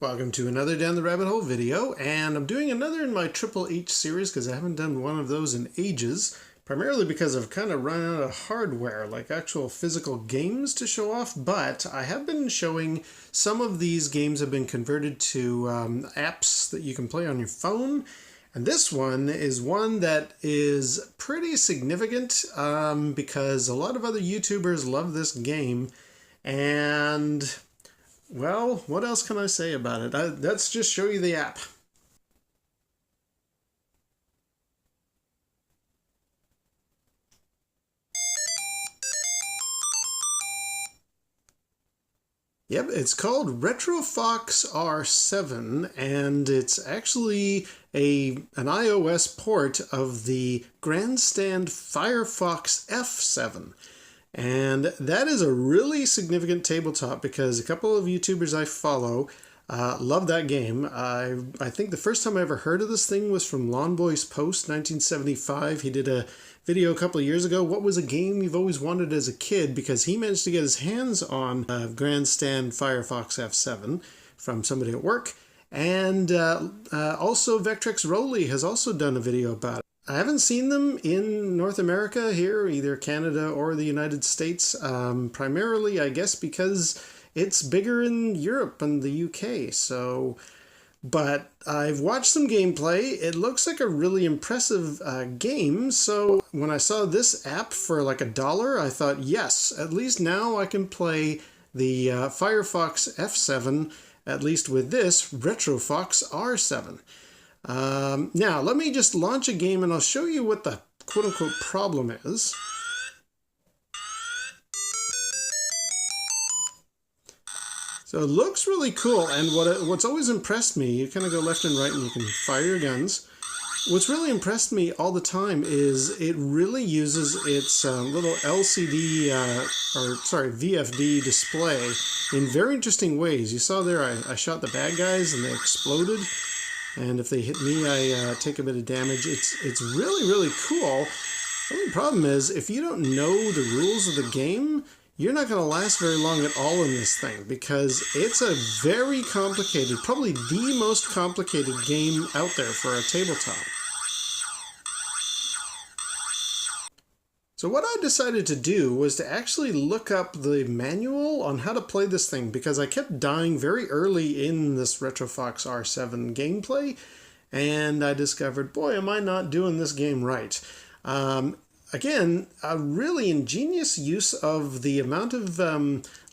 Welcome to another Down the Rabbit Hole video, and I'm doing another in my Triple H series because I haven't done one of those in ages, primarily because I've kind of run out of hardware, like actual physical games to show off, but I have been showing some of these games have been converted to apps that you can play on your phone, and this one is one that is pretty significant because a lot of other YouTubers love this game, and well, what else can I say about it? Let's just show you the app. Yep, it's called Retrofox R7, and it's actually an iOS port of the Grandstand Firefox F7. And that is a really significant tabletop because a couple of YouTubers I follow love that game. I think the first time I ever heard of this thing was from Lawn Boy's Post 1975. He did a video a couple of years ago, what was a game you've always wanted as a kid, because he managed to get his hands on Grandstand Firefox F7 from somebody at work. And also Vectrex Rowley has also done a video about it. I haven't seen them in North America here, either Canada or the United States, primarily, I guess, because it's bigger in Europe and the UK, so... But I've watched some gameplay. It looks like a really impressive game, so when I saw this app for like $1, I thought, yes, at least now I can play the Firefox F7, at least with this Retrofox R7. Now, let me just launch a game and I'll show you what the quote-unquote problem is. So it looks really cool, and what's always impressed me, you kind of go left and right and you can fire your guns. What's really impressed me all the time is it really uses its little LCD, VFD display in very interesting ways. You saw there I shot the bad guys and they exploded. And if they hit me, I take a bit of damage. It's really, really cool. The only problem is, if you don't know the rules of the game, you're not going to last very long at all in this thing, because it's a very complicated, probably the most complicated game out there for a tabletop. So what I decided to do was to actually look up the manual on how to play this thing, because I kept dying very early in this Retrofox R7 gameplay, and I discovered, boy, am I not doing this game right. Again, a really ingenious use of the amount of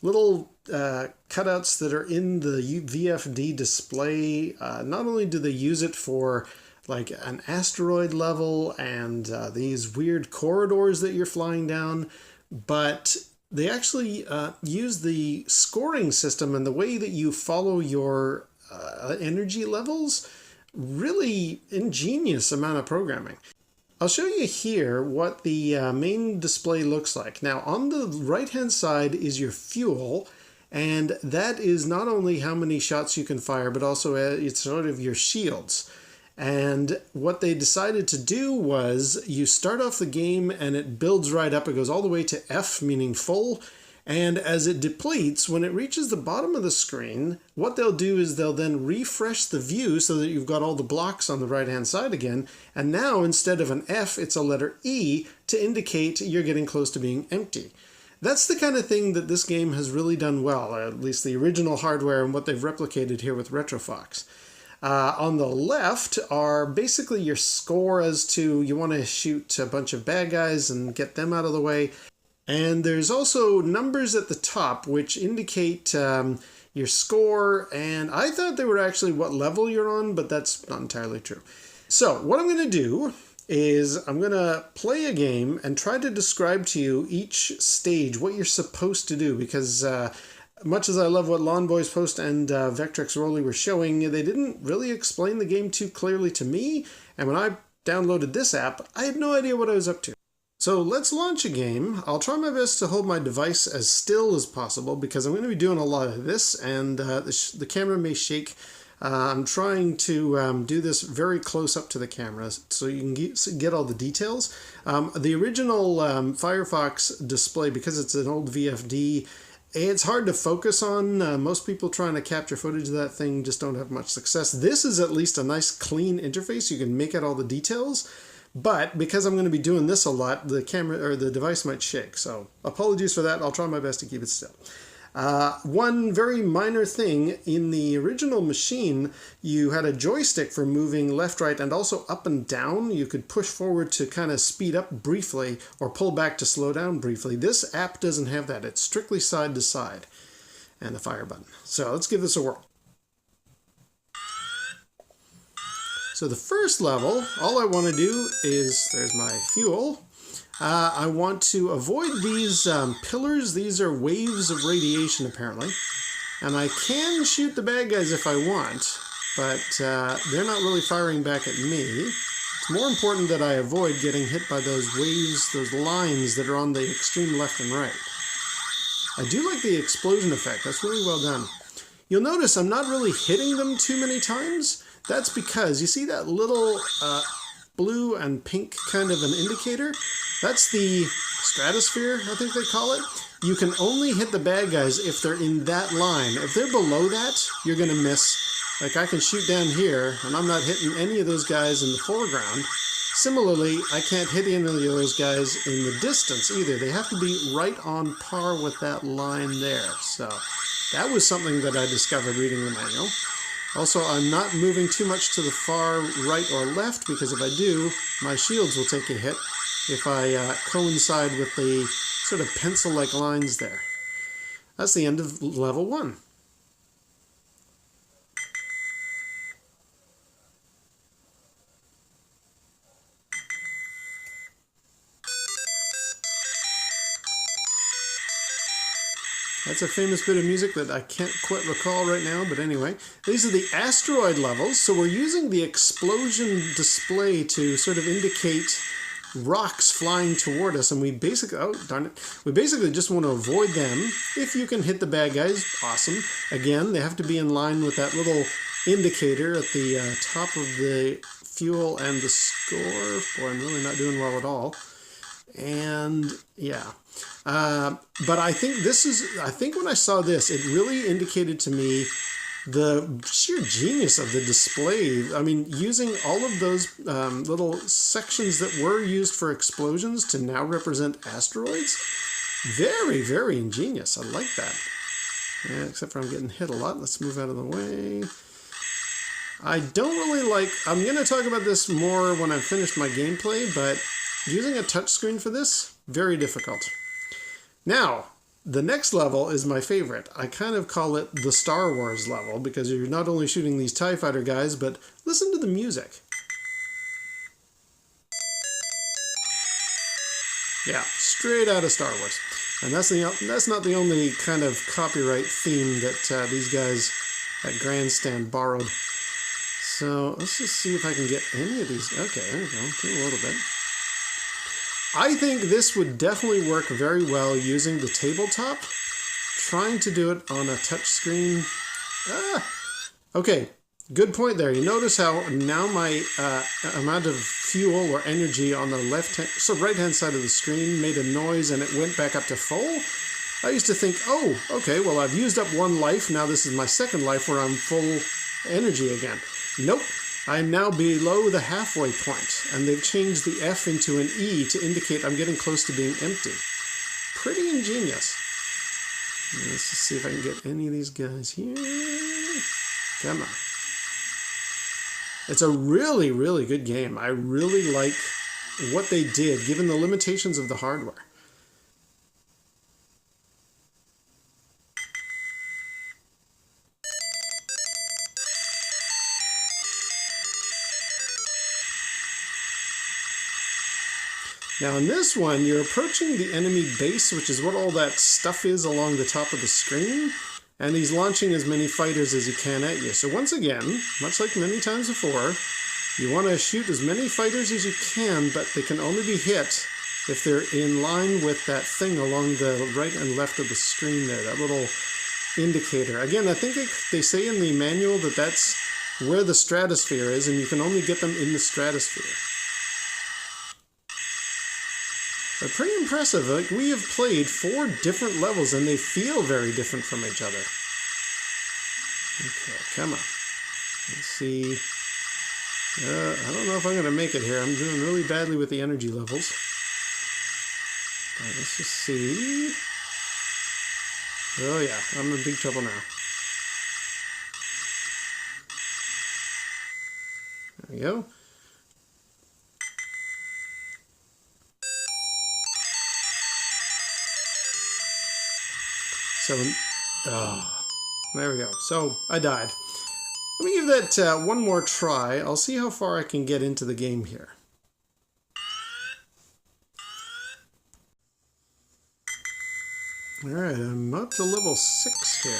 little cutouts that are in the VFD display. Not only do they use it for like an asteroid level and these weird corridors that you're flying down, but they actually use the scoring system and the way that you follow your energy levels. Really ingenious amount of programming. I'll show you here what the main display looks like. Now, on the right-hand side is your fuel, and that is not only how many shots you can fire, but also it's sort of your shields. And what they decided to do was you start off the game and it builds right up. It goes all the way to F, meaning full. And as it depletes, when it reaches the bottom of the screen, what they'll do is they'll then refresh the view so that you've got all the blocks on the right-hand side again. And now, instead of an F, it's a letter E to indicate you're getting close to being empty. That's the kind of thing that this game has really done well, or at least the original hardware and what they've replicated here with Retrofox. On the left are basically your score as to you want to shoot a bunch of bad guys and get them out of the way. And there's also numbers at the top which indicate your score, and I thought they were actually what level you're on, but that's not entirely true. So what I'm going to do is I'm going to play a game and try to describe to you each stage, what you're supposed to do, because much as I love what Lawn Boys Post and Vectrex Rowley were showing, they didn't really explain the game too clearly to me, and when I downloaded this app, I had no idea what I was up to. So let's launch a game. I'll try my best to hold my device as still as possible because I'm going to be doing a lot of this, and the camera may shake. I'm trying to do this very close up to the camera so you can get all the details. The original Firefox display, because it's an old VFD, It's hard to focus on. Most people trying to capture footage of that thing just don't have much success. This is at least a nice clean interface. You can make out all the details. But because I'm going to be doing this a lot, the camera or the device might shake. So apologies for that. I'll try my best to keep it still. One very minor thing, in the original machine, you had a joystick for moving left, right, and also up and down. You could push forward to kind of speed up briefly or pull back to slow down briefly. This app doesn't have that. It's strictly side to side. And the fire button. So let's give this a whirl. So the first level, all I want to do is, there's my fuel. I want to avoid these pillars. These are waves of radiation, apparently. And I can shoot the bad guys if I want, but they're not really firing back at me. It's more important that I avoid getting hit by those waves, those lines that are on the extreme left and right. I do like the explosion effect. That's really well done. You'll notice I'm not really hitting them too many times. That's because, you see that little blue and pink kind of an indicator? That's the stratosphere, I think they call it. You can only hit the bad guys if they're in that line. If they're below that, you're going to miss. Like, I can shoot down here, and I'm not hitting any of those guys in the foreground. Similarly, I can't hit any of those guys in the distance either. They have to be right on par with that line there. So that was something that I discovered reading the manual. Also, I'm not moving too much to the far right or left, because if I do, my shields will take a hit if I coincide with the sort of pencil-like lines there. That's the end of level 1. That's a famous bit of music that I can't quite recall right now, but anyway. These are the asteroid levels, so we're using the explosion display to sort of indicate rocks flying toward us, and we basically, oh darn it, we basically just want to avoid them. If you can hit the bad guys, awesome. Again, they have to be in line with that little indicator at the top of the fuel and the score. Boy, I'm really not doing well at all. And yeah, but I think when I saw this, it really indicated to me the sheer genius of the display. I mean, using all of those little sections that were used for explosions to now represent asteroids, very, very ingenious. I like that. Yeah, except for I'm getting hit a lot. Let's move out of the way. I don't really like, I'm going to talk about this more when I've finished my gameplay, but using a touchscreen for this, very difficult. Now, the next level is my favorite. I kind of call it the Star Wars level, because you're not only shooting these TIE fighter guys, but listen to the music. Yeah, straight out of Star Wars. And that's not the only kind of copyright theme that these guys at Grandstand borrowed. So let's just see if I can get any of these. Okay, there we go, do a little bit. I think this would definitely work very well using the tabletop. Trying to do it on a touch screen. Okay, good point there. You notice how now my amount of fuel or energy on the right-hand side of the screen made a noise and it went back up to full. I used to think, oh, okay, well, I've used up one life. Now this is my second life where I'm full energy again. Nope. I'm now below the halfway point, and they've changed the F into an E to indicate I'm getting close to being empty. Pretty ingenious. Let's just see if I can get any of these guys here. Come on. It's a really, really good game. I really like what they did, given the limitations of the hardware. Now in this one, you're approaching the enemy base, which is what all that stuff is along the top of the screen, and he's launching as many fighters as he can at you. So once again, much like many times before, you want to shoot as many fighters as you can, but they can only be hit if they're in line with that thing along the right and left of the screen there, that little indicator. Again, I think they say in the manual that that's where the stratosphere is, and you can only get them in the stratosphere. But pretty impressive. Like, we have played 4 different levels and they feel very different from each other. Okay, come on. Let's see. I don't know if I'm going to make it here. I'm doing really badly with the energy levels. All right, let's just see. Oh yeah, I'm in big trouble now. There we go. So, there we go. So, I died. Let me give that one more try. I'll see how far I can get into the game here. Alright, I'm up to level 6 here.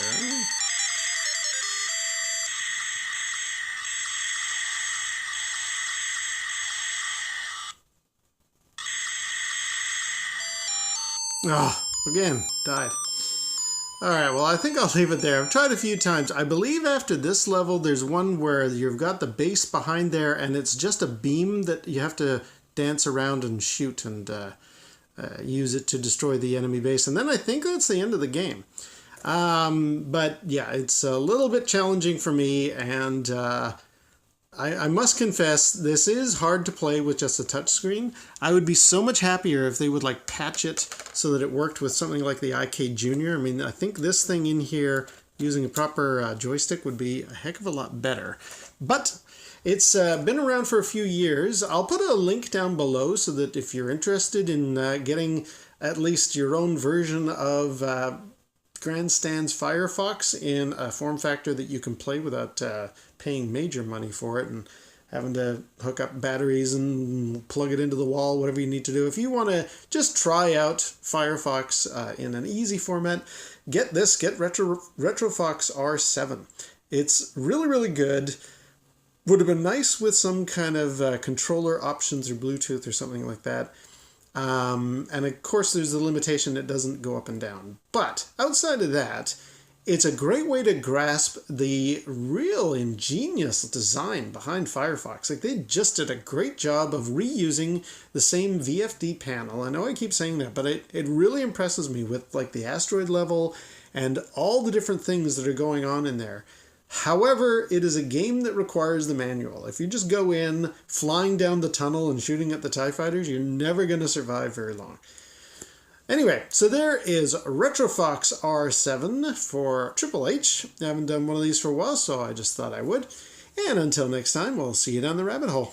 Again, died. Alright, well I think I'll leave it there. I've tried a few times. I believe after this level there's one where you've got the base behind there and it's just a beam that you have to dance around and shoot and use it to destroy the enemy base. And then I think that's the end of the game. But yeah, it's a little bit challenging for me, and I must confess, this is hard to play with just a touchscreen. I would be so much happier if they would like patch it so that it worked with something like the iK Junior. I mean, I think this thing in here using a proper joystick would be a heck of a lot better. But it's been around for a few years. I'll put a link down below so that if you're interested in getting at least your own version of Grandstand's Firefox in a form factor that you can play without paying major money for it and having to hook up batteries and plug it into the wall, whatever you need to do. If you want to just try out Firefox in an easy format, get Retrofox R7. It's really, really good. Would have been nice with some kind of controller options or Bluetooth or something like that. And of course there's the limitation it doesn't go up and down. But outside of that, it's a great way to grasp the real ingenious design behind Firefox. Like, they just did a great job of reusing the same VFD panel. I know I keep saying that, but it really impresses me with like the asteroid level and all the different things that are going on in there. However, it is a game that requires the manual. If you just go in, flying down the tunnel and shooting at the TIE fighters, you're never going to survive very long. Anyway, so there is Retrofox R7 for Triple H. I haven't done one of these for a while, so I just thought I would. And until next time, we'll see you down the rabbit hole.